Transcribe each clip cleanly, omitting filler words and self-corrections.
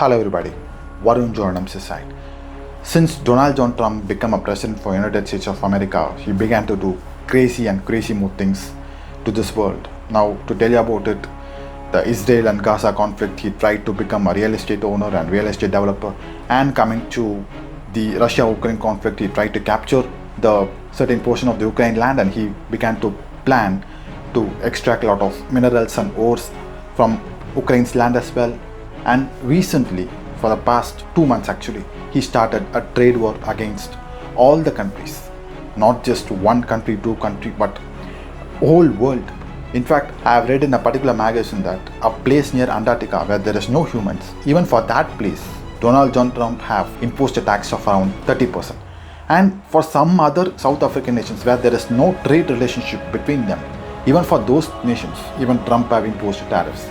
Hello everybody, Varun Jordan's side. Since Donald John Trump became a president for United States of America, he began to do crazy more things to this world. Now to tell you about it, the Israel and Gaza conflict, he tried to become a real estate owner and real estate developer. And coming to the Russia-Ukraine conflict, he tried to capture the certain portion of the Ukraine land and he began to plan to extract a lot of minerals and ores from Ukraine's land as well. And recently, for the past 2 months actually, he started a trade war against all the countries. Not just one country, two countries, but whole world. In fact, I have read in a particular magazine that a place near Antarctica where there is no humans, even for that place, Donald John Trump have imposed a tax of around 30%. And for some other South African nations where there is no trade relationship between them, even for those nations, even Trump have imposed tariffs.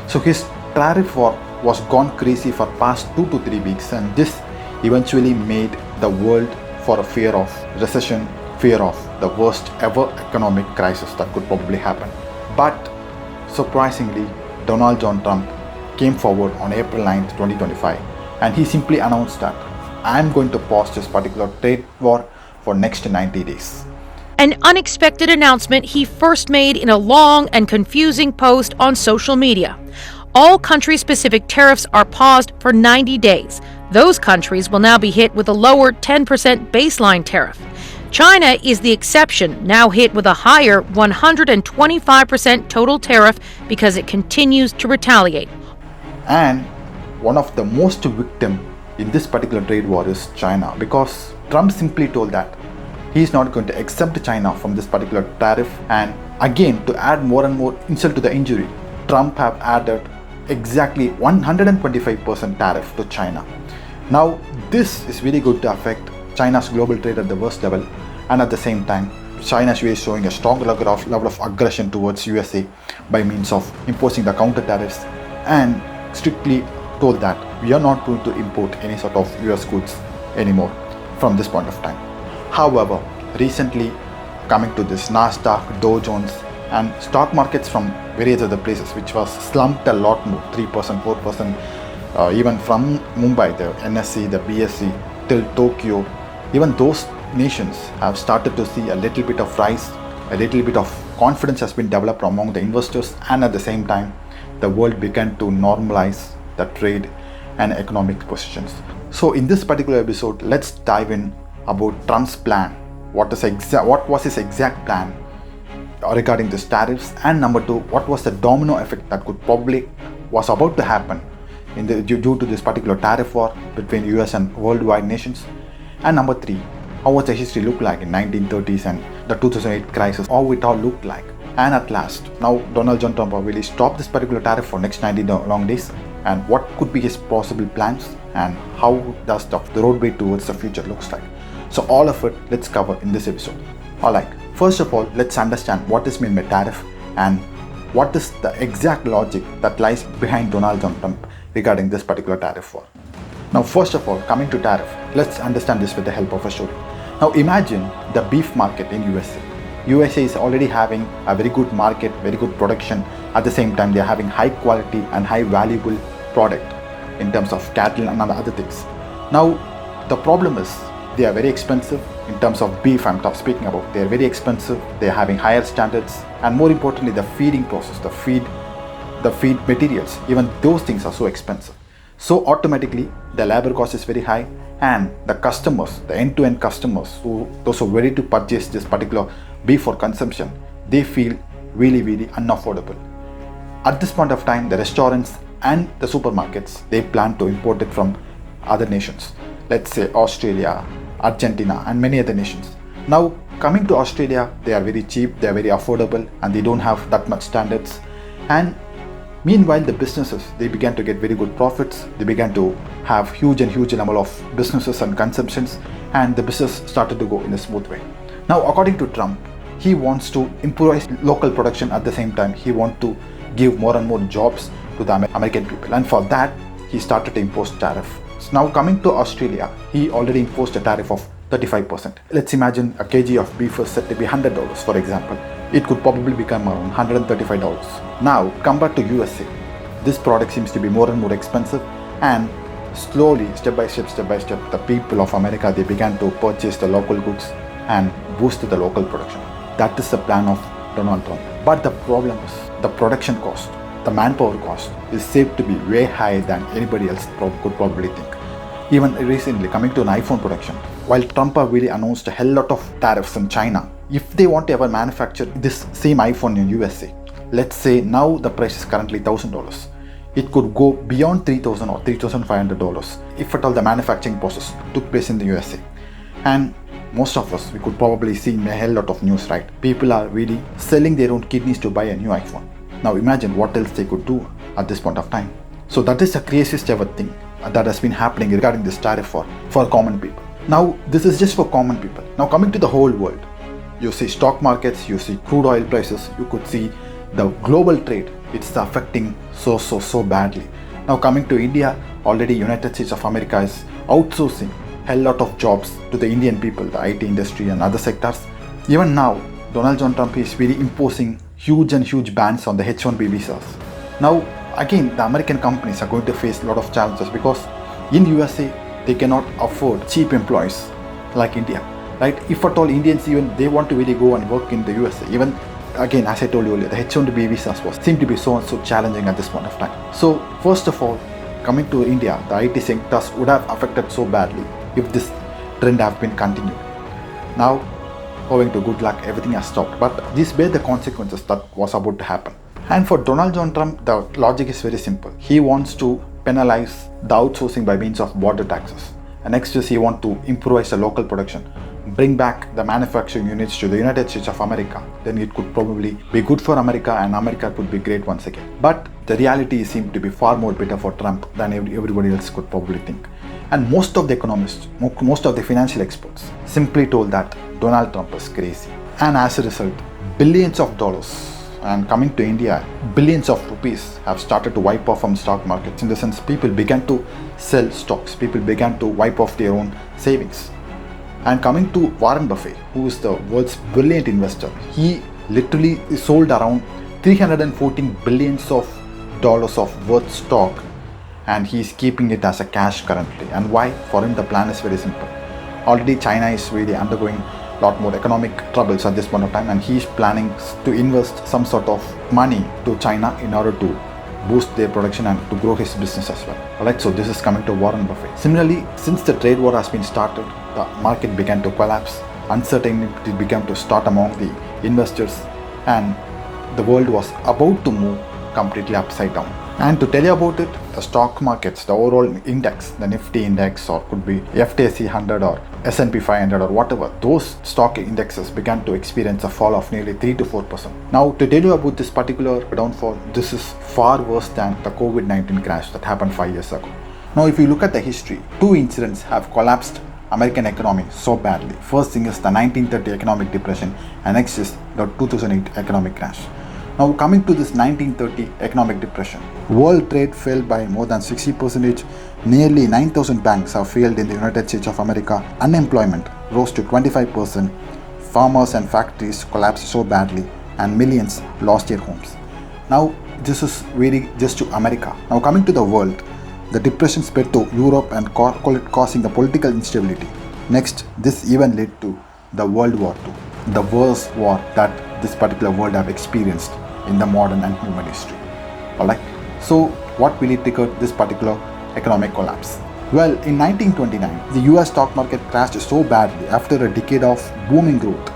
So his tariff war was gone crazy for past 2 to 3 weeks, and this eventually made the world for a fear of recession, fear of the worst ever economic crisis that could probably happen. But surprisingly, Donald John Trump came forward on April 9th, 2025, and he simply announced that I'm going to pause this particular trade war for next 90 days. An unexpected announcement he first made in a long and confusing post on social media. All country-specific tariffs are paused for 90 days. Those countries will now be hit with a lower 10% baseline tariff. China is the exception, now hit with a higher 125% total tariff because it continues to retaliate. And one of the most victim in this particular trade war is China, because Trump simply told that he is not going to accept China from this particular tariff. And again, to add more and more insult to the injury, Trump have added exactly 125% tariff to China. Now this is really going to affect China's global trade at the worst level, and at the same time China is really showing a strong level of aggression towards USA by means of imposing the counter tariffs and strictly told that we are not going to import any sort of US goods anymore from this point of time. However, recently coming to this Nasdaq, Dow Jones and stock markets from various other places which was slumped a lot more, 3%, 4%, even from Mumbai, the NSE, the BSE till Tokyo, even those nations have started to see a little bit of rise, a little bit of confidence has been developed among the investors, and at the same time the world began to normalize the trade and economic positions. So in this particular episode, let's dive in about Trump's plan. What was his exact plan regarding these tariffs, and number 2, what was the domino effect that could probably was about to happen due to this particular tariff war between US and worldwide nations, and number 3, how was the history look like in 1930s and the 2008 crisis, how it all looked like. And at last, now Donald John Trump will stop this particular tariff for next 90 long days, and what could be his possible plans and how does the roadway towards the future looks like. So all of it let's cover in this episode. Alright, first of all, let's understand what is meant by tariff and what is the exact logic that lies behind Donald John Trump regarding this particular tariff war. Now first of all, coming to tariff, let's understand this with the help of a story. Now imagine the beef market in USA. USA is already having a very good market, very good production. At the same time, they are having high quality and high valuable product in terms of cattle and other things. Now the problem is they are very expensive. In terms of beef, I'm speaking about, they are very expensive. They are having higher standards, and more importantly, the feeding process, the feed materials, even those things are so expensive. So automatically, the labor cost is very high, and the customers, the end-to-end customers, those who are ready to purchase this particular beef for consumption, they feel really unaffordable. At this point of time, the restaurants and the supermarkets, they plan to import it from other nations. Let's say Australia, Argentina and many other nations. Now coming to Australia, they are very cheap, they are very affordable, and they don't have that much standards. And meanwhile, the businesses, they began to get very good profits. They began to have huge number of businesses and consumptions, and the business started to go in a smooth way. Now according to Trump, he wants to improvise local production. At the same time, he wants to give more and more jobs to the American people, and for that he started to impose tariff. So now coming to Australia, he already imposed a tariff of 35%. Let's imagine a kg of beef is said to be $100, for example. It could probably become around $135. Now compared to USA, this product seems to be more and more expensive, And slowly, step by step, the people of America, they began to purchase the local goods and boost the local production. That is the plan of Donald Trump. But the problem is the production cost, the manpower cost is said to be way higher than anybody else could probably think. Even recently, coming to an iPhone production, while Trump really announced a hell lot of tariffs in China, if they want to ever manufacture this same iPhone in USA, let's say now the price is currently $1,000. It could go beyond $3,000 or $3,500 if at all the manufacturing process took place in the USA. And most of us, we could probably see a hell lot of news, right? People are really selling their own kidneys to buy a new iPhone. Now imagine what else they could do at this point of time. So that is the craziest ever thing that has been happening regarding this tariff for common people. Now this is just for common people. Now coming to the whole world, you see stock markets, you see crude oil prices, you could see the global trade. It's affecting so badly. Now coming to India, already United States of America is outsourcing a lot of jobs to the Indian people, the IT industry and other sectors. Even now, Donald John Trump is really imposing huge bans on the H-1B visas. Now again, the American companies are going to face a lot of challenges because in USA they cannot afford cheap employees like India, right? If at all Indians even they want to really go and work in the USA, even again, as I told you earlier, the H-1B visas seem to be so challenging at this point of time. So first of all, coming to India, the IT sectors would have affected so badly if this trend have been continued. Now, owing to good luck, everything has stopped. But these were the consequences that was about to happen. And for Donald John Trump, the logic is very simple. He wants to penalize the outsourcing by means of border taxes. And next is he wants to improvise the local production, bring back the manufacturing units to the United States of America. Then it could probably be good for America and America could be great once again. But the reality seemed to be far more better for Trump than everybody else could probably think. And most of the economists, most of the financial experts simply told that Donald Trump is crazy. And as a result, billions of dollars, and coming to India, billions of rupees have started to wipe off from stock markets. In the sense, people began to sell stocks, people began to wipe off their own savings. And coming to Warren Buffett, who is the world's brilliant investor, he literally sold around $314 billion of worth stock, and he is keeping it as a cash currently. And why? For him, the plan is very simple. Already China is really undergoing a lot more economic troubles at this point of time, and he is planning to invest some sort of money to China in order to boost their production and to grow his business as well. Alright, so this is coming to Warren Buffett. Similarly, since the trade war has been started, the market began to collapse, uncertainty began to start among the investors, and the world was about to move completely upside down. And to tell you about it, the stock markets, the overall index, the Nifty index, or could be FTSE 100 or S&P 500 or whatever, those stock indexes began to experience a fall of nearly 3 to 4%. Now, to tell you about this particular downfall, this is far worse than the COVID-19 crash that happened 5 years ago. Now, if you look at the history, two incidents have collapsed American economy so badly. First thing is the 1930 economic depression, and next is the 2008 economic crash. Now coming to this 1930 economic depression, world trade fell by more than 60%, nearly 9,000 banks have failed in the United States of America, unemployment rose to 25%, farmers and factories collapsed so badly, and millions lost their homes. Now this is really just to America. Now coming to the world, the depression spread to Europe and causing the political instability. Next, this even led to the World War II, the worst war that this particular world have experienced in the modern and human history. Alright, so what really triggered this particular economic collapse? Well, in 1929, the US stock market crashed so badly after a decade of booming growth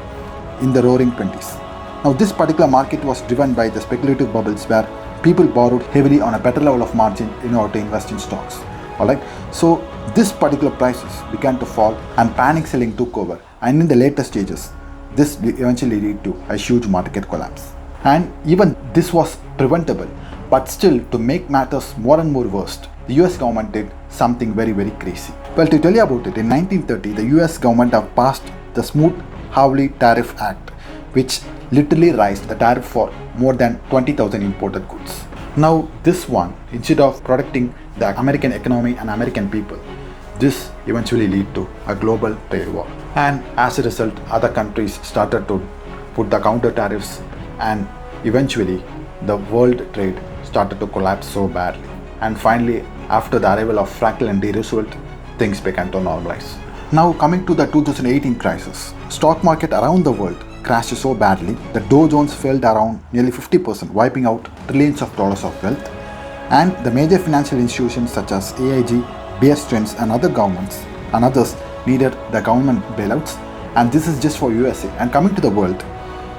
in the roaring 20s. Now this particular market was driven by the speculative bubbles where people borrowed heavily on a better level of margin in order to invest in stocks. Alright, so this particular prices began to fall and panic selling took over, and in the later stages, this eventually led to a huge market collapse. And even this was preventable, but still, to make matters more and more worse, the US government did something very crazy. Well, to tell you about it, in 1930, the US government have passed the Smoot-Hawley Tariff Act, which literally raised the tariff for more than 20,000 imported goods. Now, this one, instead of protecting the American economy and American people, this eventually led to a global trade war. And as a result, other countries started to put the counter tariffs, and eventually the world trade started to collapse so badly. And finally, after the arrival of Franklin and D. Roosevelt, things began to normalize. Now coming to the 2018 crisis, stock market around the world crashed so badly that Dow Jones fell around nearly 50%, wiping out trillions of dollars of wealth. And the major financial institutions such as AIG, Bear Stearns and other governments and others needed the government bailouts, and this is just for USA. And coming to the world,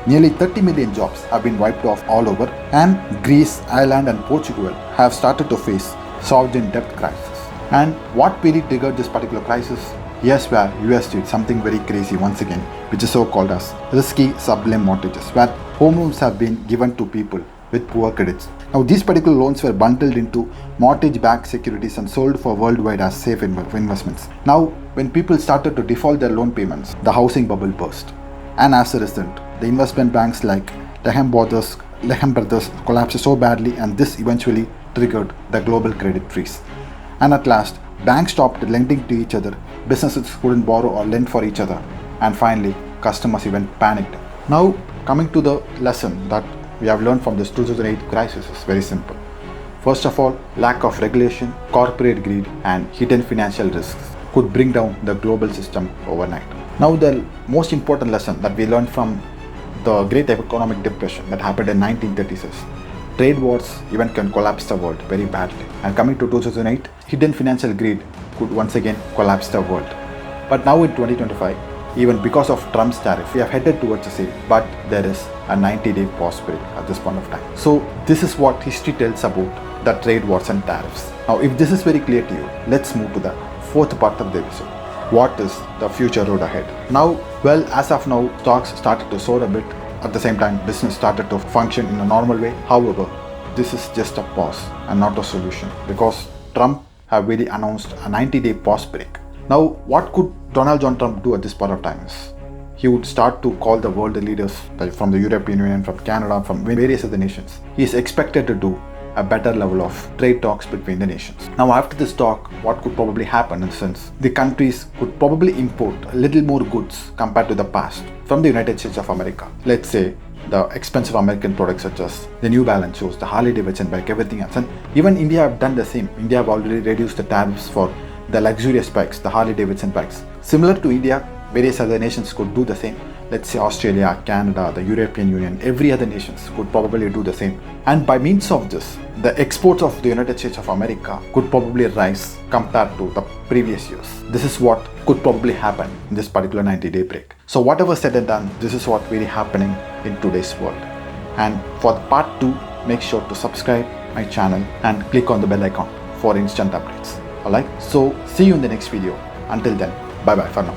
nearly 30 million jobs have been wiped off all over, and Greece, Ireland and Portugal have started to face sovereign debt crisis. And what really triggered this particular crisis? Here's where US did something very crazy once again, which is so called as risky subprime mortgages, where home loans have been given to people with poor credits. Now these particular loans were bundled into mortgage-backed securities and sold for worldwide as safe investments. Now when people started to default their loan payments, the housing bubble burst. And as a result, the investment banks like Lehman Brothers collapsed so badly, and this eventually triggered the global credit freeze. And at last, banks stopped lending to each other, businesses couldn't borrow or lend for each other, and finally, customers even panicked. Now, coming to the lesson that we have learned from this 2008 crisis is very simple. First of all, lack of regulation, corporate greed, and hidden financial risks could bring down the global system overnight. Now, the most important lesson that we learned from the Great Economic Depression that happened in 1930s is trade wars even can collapse the world very badly. And coming to 2008, hidden financial greed could once again collapse the world. But now in 2025, even because of Trump's tariff, we have headed towards the same, but there is a 90-day pause period at this point of time. So this is what history tells about the trade wars and tariffs. Now if this is very clear to you, let's move to the fourth part of the episode. What is the future road ahead? Now, well, as of now, stocks started to soar a bit. At the same time, business started to function in a normal way. However, this is just a pause and not a solution, because Trump have really announced a 90-day pause break. Now, what could Donald John Trump do at this point of time is he would start to call the world leaders from the European Union, from Canada, from various other nations. He is expected to do a better level of trade talks between the nations. Now after this talk, what could probably happen in the sense the countries could probably import a little more goods compared to the past from the United States of America. Let's say the expensive American products such as the New Balance shoes, the Harley Davidson bike, everything else. And even India have done the same. India have already reduced the tariffs for the luxurious bikes, the Harley Davidson bikes. Similar to India, various other nations could do the same. Let's say Australia, Canada, the European Union, every other nations could probably do the same. And by means of this, the exports of the United States of America could probably rise compared to the previous years. This is what could probably happen in this particular 90-day break. So whatever said and done, this is what really happening in today's world. And for the part 2, make sure to subscribe my channel and click on the bell icon for instant updates. Alright, so see you in the next video. Until then, bye bye for now.